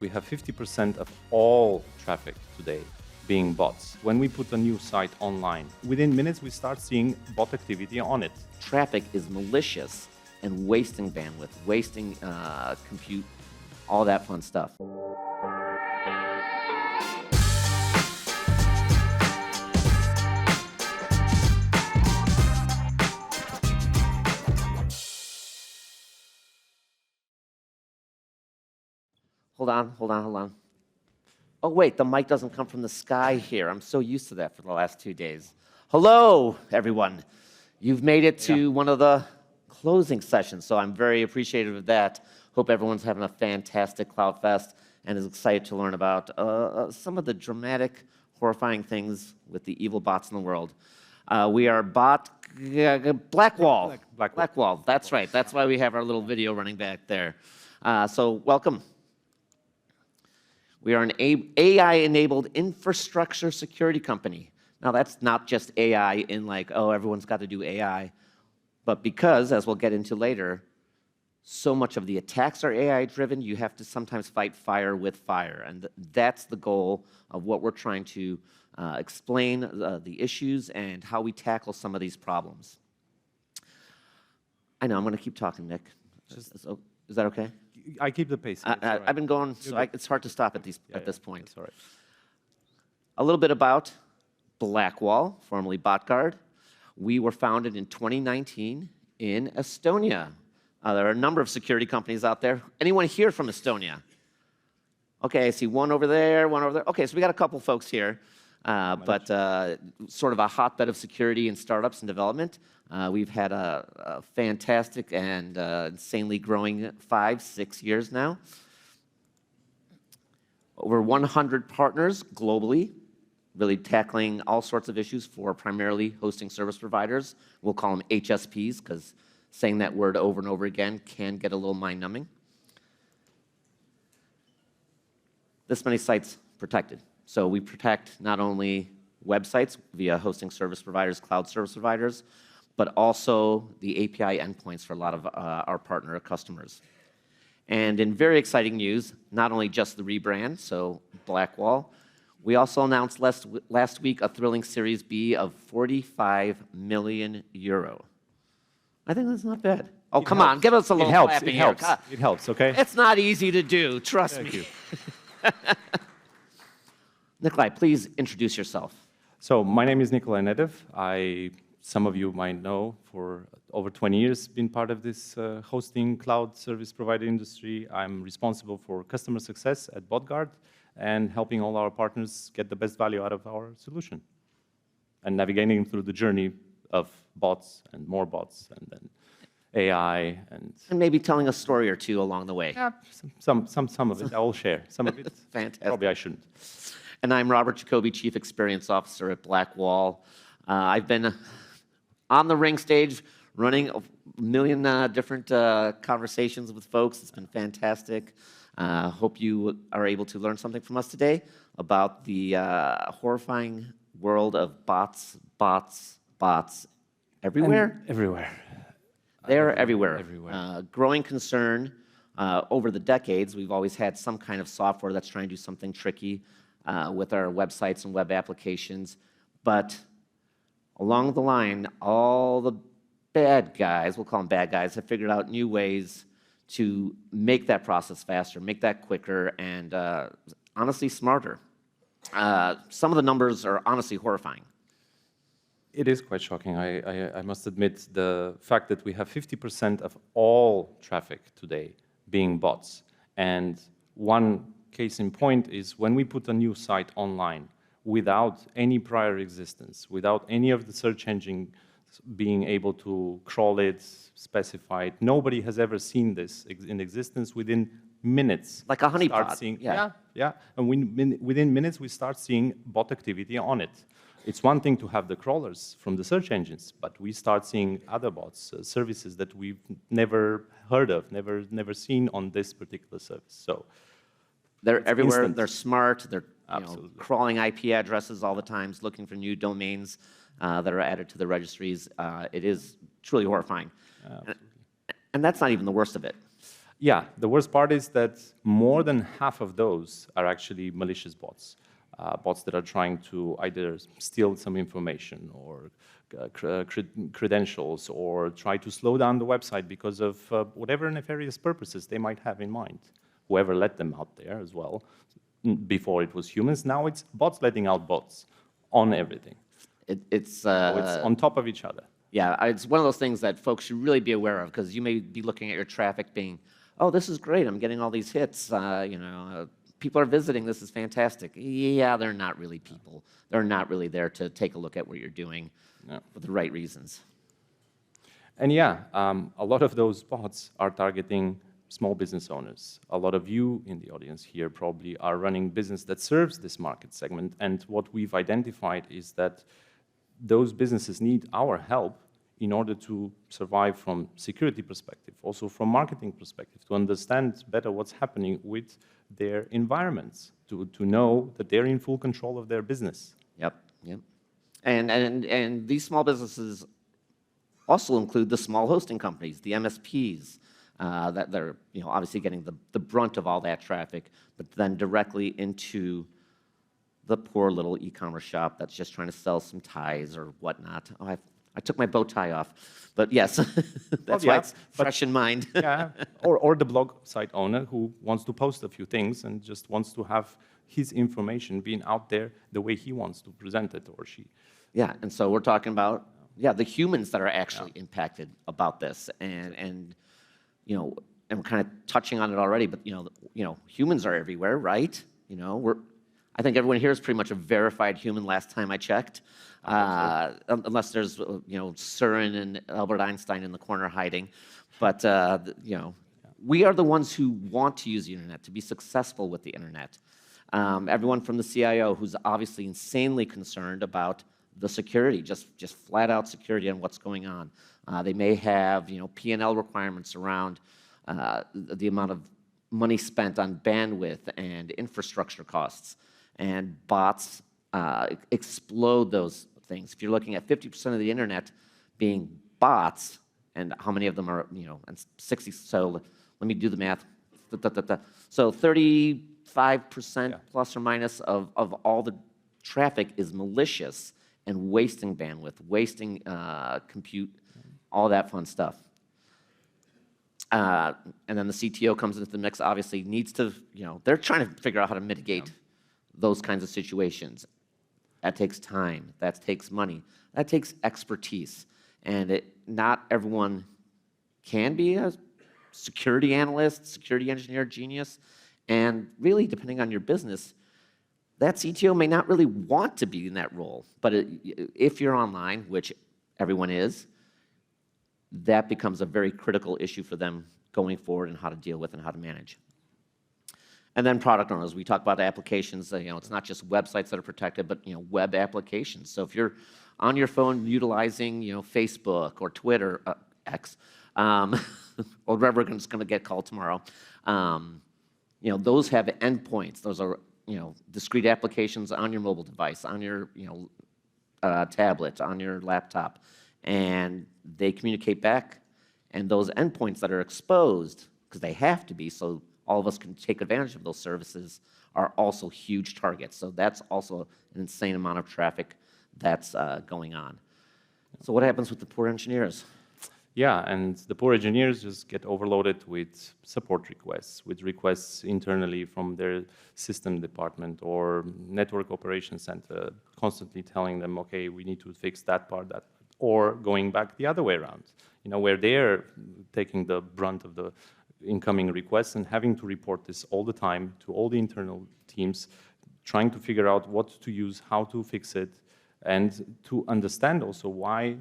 We have 50% of all traffic today being bots. When we put a new site online, within minutes we start seeing bot activity on it. Traffic is malicious and wasting bandwidth, wasting compute, all that fun stuff. Hold on. Oh, wait, the mic doesn't come from the sky here. I'm so used to that for the last 2 days. Hello, everyone. You've made it to one of the closing sessions, so I'm very appreciative of that. Hope everyone's having a fantastic CloudFest and is excited to learn about some of the dramatic, horrifying things with the evil bots in the world. We are Blackwall. Blackwall, that's right. That's why we have our little video running back there. So welcome. We are an AI-enabled infrastructure security company. Now, that's not just AI in like, oh, everyone's got to do AI, but because, as we'll get into later, so much of the attacks are AI-driven, you have to sometimes fight fire with fire, and that's the goal of what we're trying to explain the issues and how we tackle some of these problems. I know, I'm going to keep talking, Nick. Is that okay? I keep the pace. Right. I've been going, so it's hard to stop at this point. That's all right. A little bit about Blackwall, formerly Botguard. We were founded in 2019 in Estonia. There are a number of security companies out there. Anyone here from Estonia? Okay, I see one over there, one over there. Okay, so we got a couple folks here, but sort of a hotbed of security and startups and development. We've had a fantastic and insanely growing 5-6 years now. Over 100 partners globally, really tackling all sorts of issues for primarily hosting service providers. We'll call them HSPs because saying that word over and over again can get a little mind-numbing. This many sites protected. So we protect not only websites via hosting service providers, cloud service providers, but also the API endpoints for a lot of our partner customers. And in very exciting news, not only just the rebrand, so Blackwall, we also announced last week a thrilling Series B of 45 million euro. I think that's not bad. Oh, come on, give us a little clapping here. It helps, okay? It's not easy to do, trust me. Nikolay, please introduce yourself. So my name is Nikolay Nedev. Some of you might know, for over 20 years, been part of this hosting cloud service provider industry. I'm responsible for customer success at Botguard and helping all our partners get the best value out of our solution and navigating through the journey of bots and more bots and then AI and maybe telling a story or two along the way. Yeah, some of it I'll share. Some of it Fantastic. Probably I shouldn't. And I'm Robert Jacobi, Chief Experience Officer at Blackwall. I've been on the ring stage, running a million different conversations with folks. It's been fantastic. Hope you are able to learn something from us today about the horrifying world of bots everywhere. Everywhere. They're everywhere. Everywhere. Growing concern over the decades. We've always had some kind of software that's trying to do something tricky with our websites and web applications, but along the line, all the bad guys, we'll call them bad guys, have figured out new ways to make that process faster, make that quicker, and honestly smarter. Some of the numbers are honestly horrifying. It is quite shocking. I must admit, the fact that we have 50% of all traffic today being bots. And one case in point is when we put a new site online, without any prior existence, without any of the search engine being able to crawl it, specify it. Nobody has ever seen this in existence. Within minutes. Like a honeypot. Yeah. And within minutes, we start seeing bot activity on it. It's one thing to have the crawlers from the search engines, but we start seeing other bots, services that we've never heard of, never seen on this particular service. So they're everywhere. Instant. They're smart. They're crawling IP addresses all the time, looking for new domains that are added to the registries. It is truly horrifying. And that's not even the worst of it. Yeah, the worst part is that more than half of those are actually malicious bots. Bots that are trying to either steal some information or credentials or try to slow down the website because of whatever nefarious purposes they might have in mind. Whoever let them out there as well. Before it was humans, now it's bots letting out bots on everything. It's on top of each other. Yeah, it's one of those things that folks should really be aware of, because you may be looking at your traffic being, oh, this is great, I'm getting all these hits, people are visiting, this is fantastic. Yeah, they're not really people. They're not really there to take a look at what you're doing for the right reasons. And yeah, a lot of those bots are targeting small business owners. A lot of you in the audience here probably are running business that serves this market segment, and what we've identified is that those businesses need our help in order to survive from security perspective, also from marketing perspective, to understand better what's happening with their environments, to know that they're in full control of their business. Yep. And these small businesses also include the small hosting companies, the MSPs, that they're obviously getting the brunt of all that traffic, but then directly into the poor little e-commerce shop that's just trying to sell some ties or whatnot. Oh, I took my bow tie off, but yes, that's why it's fresh in mind. Yeah, or the blog site owner who wants to post a few things and just wants to have his information being out there the way he wants to present it, or she. Yeah, and so we're talking about the humans that are actually impacted about this, and we're kind of touching on it already, but humans are everywhere, right? I think everyone here is pretty much a verified human last time I checked, unless there's Søren and Albert Einstein in the corner hiding. But we are the ones who want to use the internet, to be successful with the internet. Everyone from the CIO, who's obviously insanely concerned about the security, just flat out security on what's going on. They may have P&L requirements around the amount of money spent on bandwidth and infrastructure costs. And bots explode those things. If you're looking at 50% of the internet being bots, and how many of them are, and 60, so let me do the math. So 35% plus or minus of all the traffic is malicious and wasting bandwidth, wasting compute, all that fun stuff. And then the CTO comes into the mix, obviously needs to, they're trying to figure out how to mitigate those kinds of situations. That takes time, that takes money, that takes expertise. And not everyone can be a security analyst, security engineer, genius. And really, depending on your business, that CTO may not really want to be in that role. But if you're online, which everyone is, that becomes a very critical issue for them going forward and how to deal with and how to manage. And then product owners, we talk about applications, it's not just websites that are protected, but web applications. So if you're on your phone utilizing Facebook or Twitter, X, or whatever it's going to get called tomorrow, those have endpoints. Those are discrete applications on your mobile device, on your tablet, on your laptop, and they communicate back. And those endpoints that are exposed, because they have to be, so all of us can take advantage of those services, are also huge targets. So that's also an insane amount of traffic that's going on. So what happens with the poor engineers? Yeah, and the poor engineers just get overloaded with support requests, with requests internally from their system department or network operations center, constantly telling them, okay, we need to fix that part, or going back the other way around, where they're taking the brunt of the incoming requests and having to report this all the time to all the internal teams, trying to figure out what to use, how to fix it, and to understand also why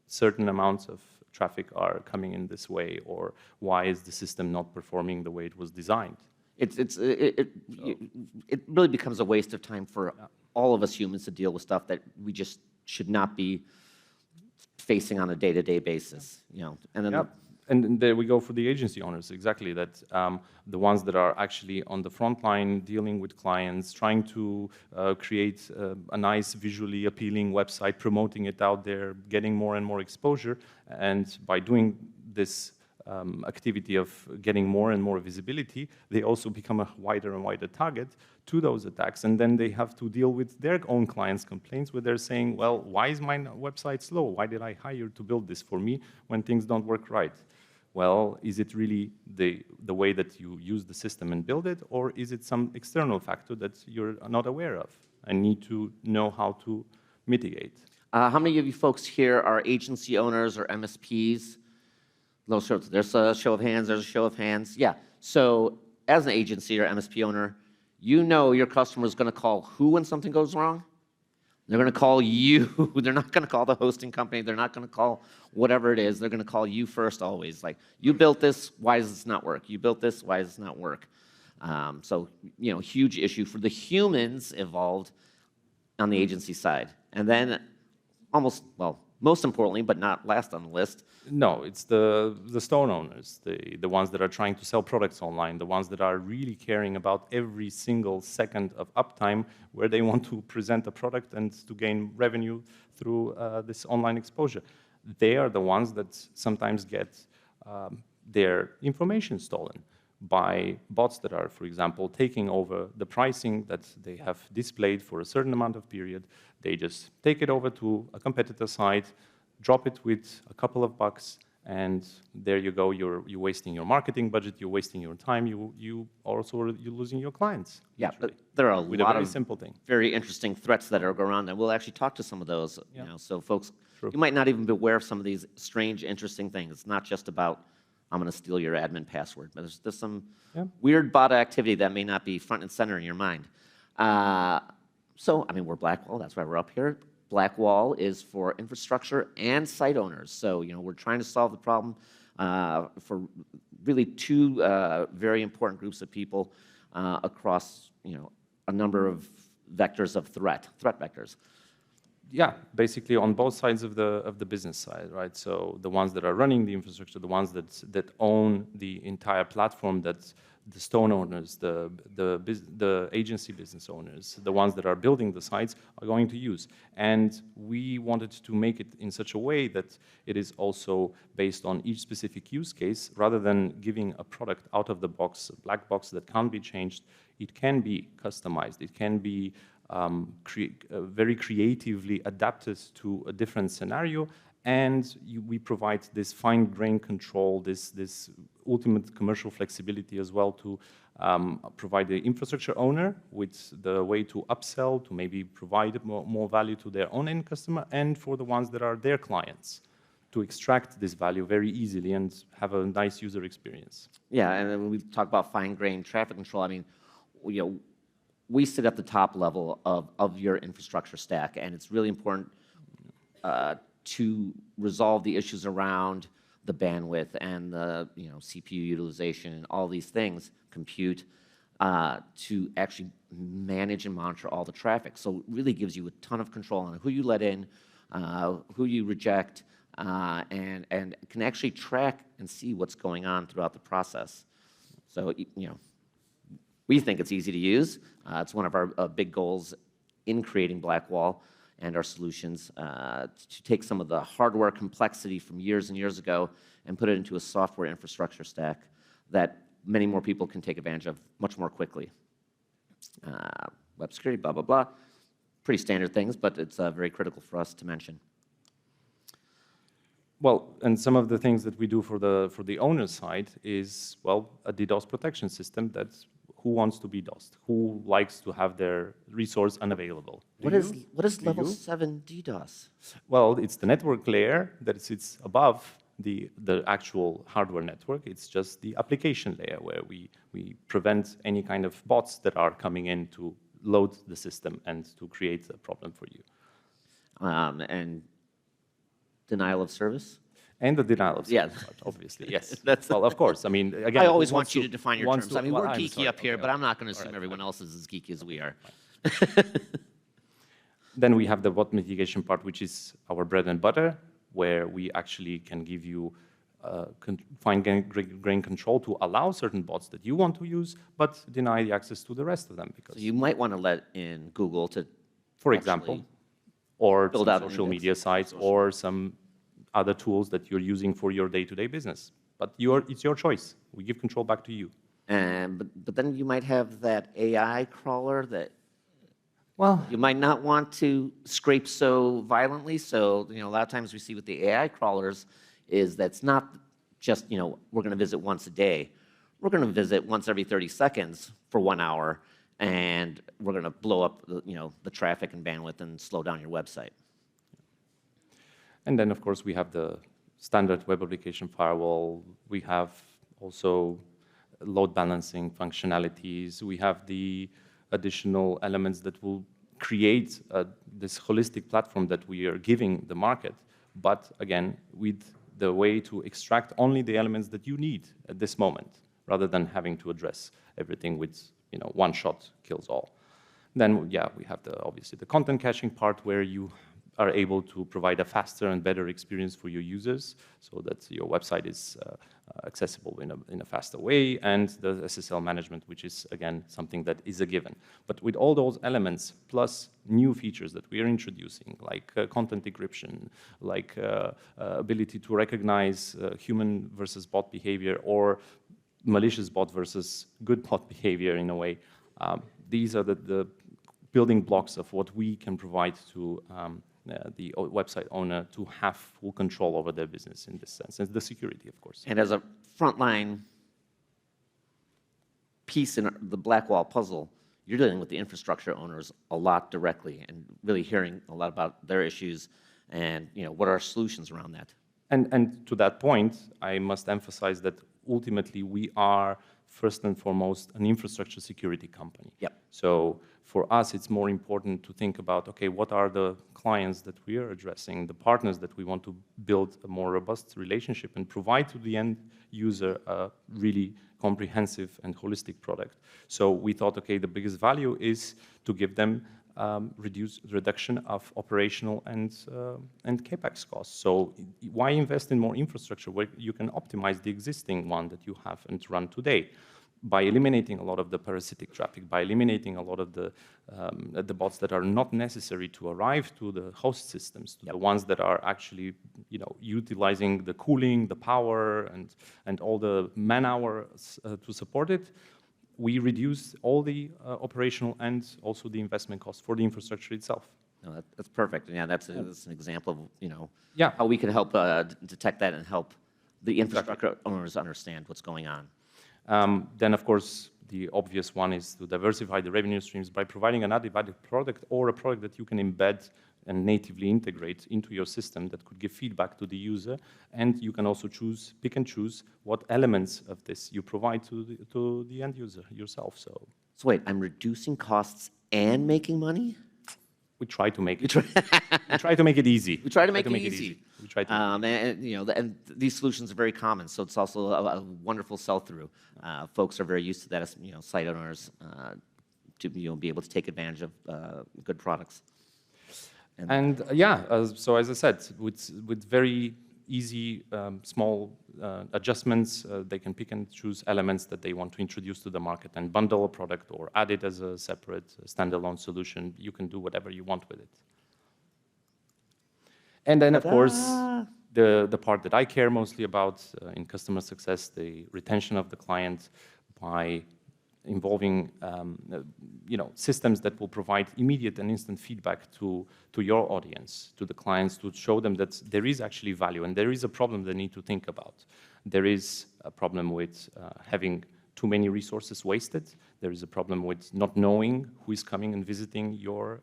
certain amounts of traffic are coming in this way, or why is the system not performing the way it was designed. It really becomes a waste of time for all of us humans to deal with stuff that we just should not be facing on a day-to-day basis. And then and there we go for the agency owners, exactly, that the ones that are actually on the front line dealing with clients, trying to create a nice visually appealing website, promoting it out there, getting more and more exposure. And by doing this activity of getting more and more visibility, they also become a wider and wider target to those attacks. And then they have to deal with their own clients' complaints where they're saying, well, why is my website slow? Why did I hire to build this for me when things don't work right? Well, is it really the way that you use the system and build it, or is it some external factor that you're not aware of and need to know how to mitigate? How many of you folks here are agency owners or MSPs? There's a show of hands, there's a show of hands. Yeah, so as an agency or MSP owner, you know your customer is going to call who when something goes wrong? They're going to call you. They're not going to call the hosting company. They're not going to call whatever it is. They're going to call you first always. Like, you built this, why does this not work? You built this, why does this not work? So, huge issue for the humans involved on the agency side. And then most importantly, but not last on the list. No, it's the stone owners, the ones that are trying to sell products online, the ones that are really caring about every single second of uptime where they want to present a product and to gain revenue through this online exposure. They are the ones that sometimes get their information stolen by bots that are, for example, taking over the pricing that they have displayed for a certain amount of period. They just take it over to a competitor site, drop it with a couple of bucks, and there you go. You're wasting your marketing budget. You're wasting your time. You're losing your clients. Yeah, but there are a with lot a very of simple thing. very interesting threats that are going around, and we'll actually talk to some of those. Yeah. So folks, True. you might not even be aware of some of these strange, interesting things. It's not just about I'm going to steal your admin password, but there's some weird bot activity that may not be front and center in your mind. So, we're Blackwall. That's why we're up here. Blackwall is for infrastructure and site owners. So, we're trying to solve the problem for really two very important groups of people across, a number of vectors of threat vectors. Yeah, basically on both sides of the business side, right? So the ones that are running the infrastructure, the ones that own the entire platform, that the stone owners, the agency business owners, the ones that are building the sites are going to use. And we wanted to make it in such a way that it is also based on each specific use case, rather than giving a product out of the box, a black box that can't be changed. It can be customized. It can be very creatively adapted to a different scenario, and we provide this fine-grained control, this ultimate commercial flexibility as well to provide the infrastructure owner with the way to upsell, to maybe provide more value to their own end customer, and for the ones that are their clients, to extract this value very easily and have a nice user experience. Yeah, and then when we talk about fine-grained traffic control, we sit at the top level of your infrastructure stack, and it's really important to resolve the issues around the bandwidth and the CPU utilization and all these things, compute, to actually manage and monitor all the traffic. So it really gives you a ton of control on who you let in, who you reject, and can actually track and see what's going on throughout the process. So we think it's easy to use. It's one of our big goals in creating Blackwall and our solutions, to take some of the hardware complexity from years and years ago and put it into a software infrastructure stack that many more people can take advantage of much more quickly. Web security, blah, blah, blah. Pretty standard things, but it's very critical for us to mention. Well, and some of the things that we do for the owner side is, a DDoS protection system that's who wants to be DOSed? Who likes to have their resource unavailable? What is level 7 DDoS? Well, it's the network layer that sits above the actual hardware network. It's just the application layer where we prevent any kind of bots that are coming in to load the system and to create a problem for you. And denial of service? And the denial of service, obviously, yes. Well, of course. Again, I always want you to define your terms. We're I'm geeky sorry. up here, Okay, but I'm not going to assume everyone else is as geeky as we are. Then we have the bot mitigation part, which is our bread and butter, where we actually can give you fine-grained control to allow certain bots that you want to use, but deny the access to the rest of them. Because So you might want to let in Google to, for example, or build some out an social index. media sites or some other tools that you're using for your day-to-day business. But it's your choice. We give control back to you. But then you might have that AI crawler that Well, you might not want to scrape so violently. So, a lot of times we see with the AI crawlers is that's not just, we're going to visit once a day. We're going to visit once every 30 seconds for 1 hour, and we're going to blow up the traffic and bandwidth and slow down your website. and then, of course, we have the standard web application firewall. We have also load balancing functionalities. We have the additional elements that will create this holistic platform that we are giving the market, but again, with the way to extract only the elements that you need at this moment, rather than having to address everything with one shot kills all. Then, yeah, we have obviously the content caching part where you are able to provide a faster and better experience for your users so that your website is accessible in a faster way, and the SSL management, which is, again, something that is a given. But with all those elements, plus new features that we are introducing, like content decryption, like ability to recognize human versus bot behavior, or malicious bot versus good bot behavior in a way, these are the building blocks of what we can provide to the website owner to have full control over their business in this sense, and the security, of course. And as a frontline piece in the Blackwall puzzle, you're dealing with the infrastructure owners a lot directly and really hearing a lot about their issues and what are our solutions around that. And to that point, I must emphasize that ultimately we are first and foremost an infrastructure security company. Yep. So for us, it's more important to think about, okay, what are the clients that we are addressing, the partners that we want to build a more robust relationship and provide to the end user a really comprehensive and holistic product. So we thought, okay, the biggest value is to give them reduction of operational and capex costs. So why invest in more infrastructure where you can optimize the existing one that you have and run today? By eliminating a lot of the parasitic traffic, by eliminating a lot of the bots that are not necessary to arrive to the host systems, to the ones that are actually utilizing the cooling, the power, and all the man hours to support it, we reduce all the operational and also the investment costs for the infrastructure itself. No, that's perfect. Yeah, that's an example of Yeah. how we can help detect that and help the infrastructure owners understand what's going on. Then, of course, the obvious one is to diversify the revenue streams by providing an added product or a product that you can embed and natively integrate into your system that could give feedback to the user. And you can also pick and choose what elements of this you provide to the end user yourself. So wait, I'm reducing costs and making money? we try to make it. We try to make it easy. We try to make it easy. We try to. And these solutions are very common, so it's also a wonderful sell-through. Folks are very used to that as site owners to be able to take advantage of good products. And so as I said, with very easy, small adjustments, they can pick and choose elements that they want to introduce to the market and bundle a product or add it as a separate standalone solution. You can do whatever you want with it. And then, of course, the part that I care mostly about in customer success, the retention of the client by involving systems that will provide immediate and instant feedback to your audience, to the clients, to show them that there is actually value and there is a problem they need to think about. There is a problem with having too many resources wasted. There is a problem with not knowing who is coming and visiting your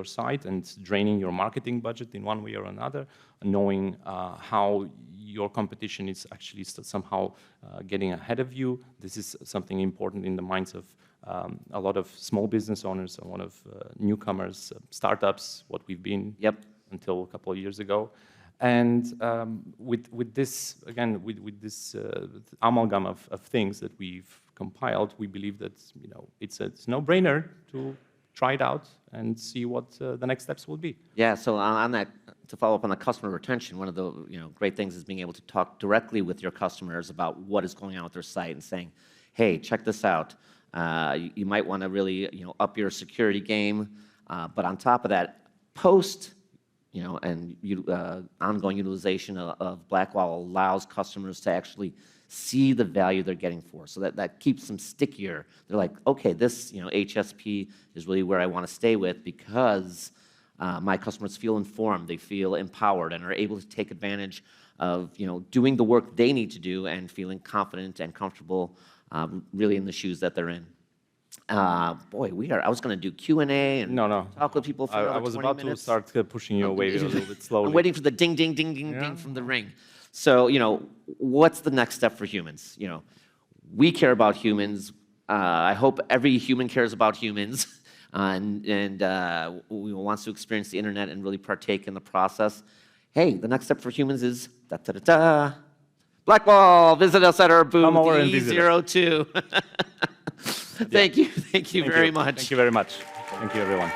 site and draining your marketing budget in one way or another, knowing how your competition is actually somehow getting ahead of you. This is something important in the minds of a lot of small business owners, a lot of newcomers, startups, what we've been until a couple of years ago. And with this, again, with this amalgam of things that we've compiled, we believe that it's a no-brainer to try it out and see what the next steps will be. Yeah, so on that, to follow up on the customer retention, one of the great things is being able to talk directly with your customers about what is going on with their site and saying, hey, check this out. You might want to really up your security game. But on top of that, post and ongoing utilization of Blackwall allows customers to actually see the value they're getting for. So that keeps them stickier. They're like, okay, this HSP is really where I want to stay with because my customers feel informed, they feel empowered, and are able to take advantage of doing the work they need to do and feeling confident and comfortable really in the shoes that they're in. Boy, I was going to do Q&A and talk with people for another 20 minutes. I was about to start pushing you away a little bit slowly. I'm waiting for the ding, ding, ding, ding, ding from the ring. So, what's the next step for humans? We care about humans. I hope every human cares about humans and wants to experience the internet and really partake in the process. Hey, the next step for humans is Blackwall. Visit us at our booth, E02. Thank you very much. Thank you very much. Thank you, everyone.